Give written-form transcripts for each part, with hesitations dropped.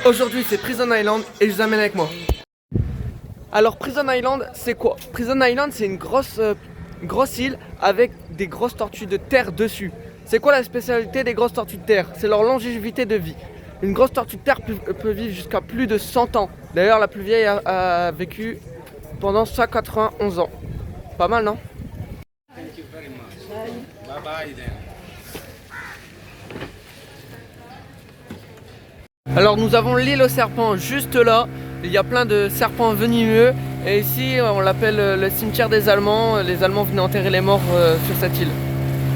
Aujourd'hui c'est Prison Island et je vous amène avec moi. Alors Prison Island c'est quoi? Prison Island c'est une grosse île avec des grosses tortues de terre dessus. C'est quoi la spécialité des grosses tortues de terre? C'est leur longévité de vie. Une grosse tortue de terre peut vivre jusqu'à plus de 100 ans. D'ailleurs la plus vieille a vécu pendant 191 ans. Pas mal, non? Thank you very much. Bye bye then. Alors nous avons l'île aux serpents juste là. Il y a plein de serpents venimeux. Et ici on l'appelle le cimetière des Allemands. Les Allemands venaient enterrer les morts sur cette île.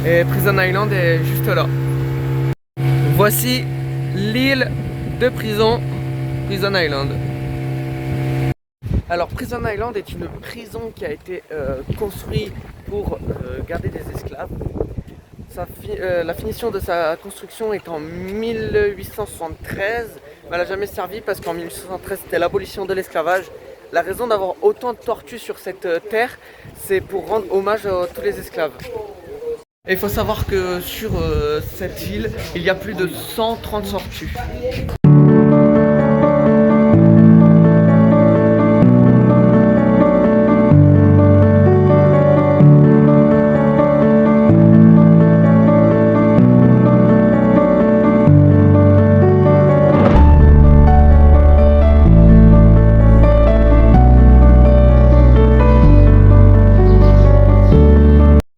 Et Prison Island est juste là. Voici l'île de Prison Island. Alors Prison Island est une prison qui a été construite pour garder des esclaves. La finition de sa construction est en 1873, mais elle n'a jamais servi parce qu'en 1873 c'était l'abolition de l'esclavage. La raison d'avoir autant de tortues sur cette terre, c'est pour rendre hommage à tous les esclaves. Et il faut savoir que sur cette île, il y a plus de 130 tortues.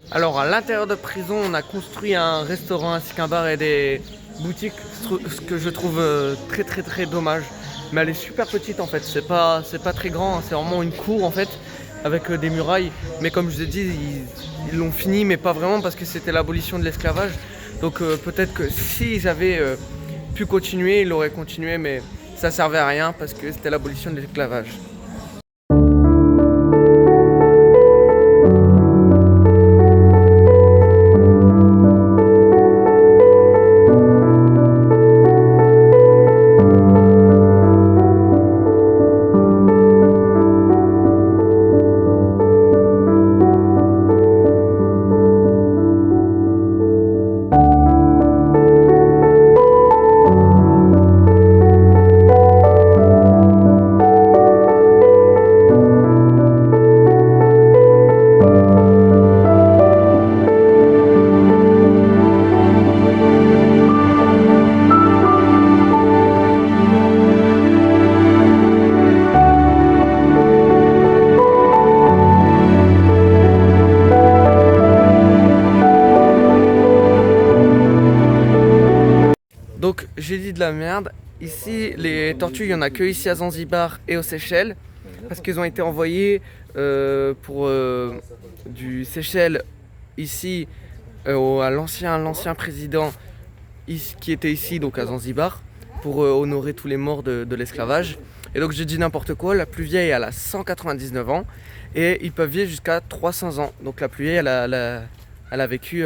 Alors à l'intérieur de prison on a construit un restaurant ainsi qu'un bar et des boutiques, ce que je trouve très dommage. Mais elle est super petite en fait, c'est pas très grand, hein. C'est vraiment une cour en fait avec des murailles. Mais comme je vous ai dit, ils l'ont fini mais pas vraiment parce que c'était l'abolition de l'esclavage. Donc peut-être que si j'avais pu continuer, il aurait continué, mais ça servait à rien parce que c'était l'abolition de l'esclavage. Donc j'ai dit de la merde. Ici les tortues il n'y en a que ici à Zanzibar et aux Seychelles. Parce qu'ils ont été envoyés pour du Seychelles ici à l'ancien président qui était ici donc à Zanzibar. Pour honorer tous les morts de l'esclavage. Et donc j'ai dit n'importe quoi, la plus vieille elle a 199 ans. Et ils peuvent vivre jusqu'à 300 ans. Donc la plus vieille elle a vécu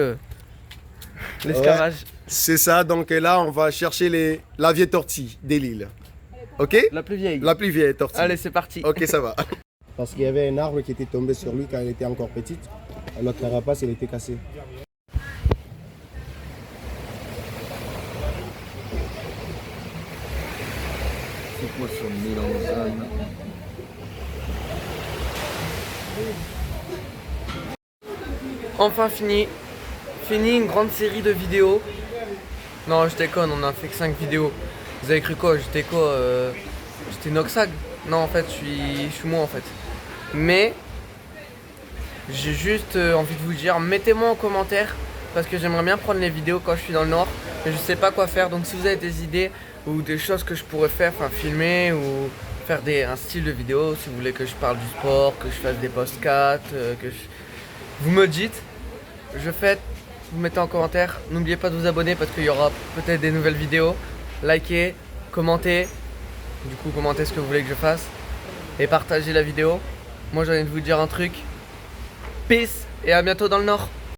l'esclavage. Ouais, c'est ça, donc là on va chercher la vieille tortue de l'île. Ok? La plus vieille. La plus vieille tortue. Allez c'est parti. Ok, ça va. Parce qu'il y avait un arbre qui était tombé sur lui quand il était encore petite. Alors que la carapace, elle était cassée. Enfin fini une grande série de vidéos. Non je déconne, on a fait que 5 vidéos. Vous avez cru quoi? J'étais quoi? J'étais Noxag? Non en fait je suis moi en fait. Mais j'ai juste envie de vous dire, mettez-moi en commentaire parce que j'aimerais bien prendre les vidéos quand je suis dans le nord. Mais je sais pas quoi faire, donc si vous avez des idées ou des choses que je pourrais faire, enfin filmer ou faire un style de vidéo, si vous voulez que je parle du sport, que je fasse des podcasts, vous me dites, je fais, vous mettez en commentaire. N'oubliez pas de vous abonner parce qu'il y aura peut-être des nouvelles vidéos. Likez, commentez, du coup commentez ce que vous voulez que je fasse et partagez la vidéo. Moi j'ai envie de vous dire un truc. Peace et à bientôt dans le nord.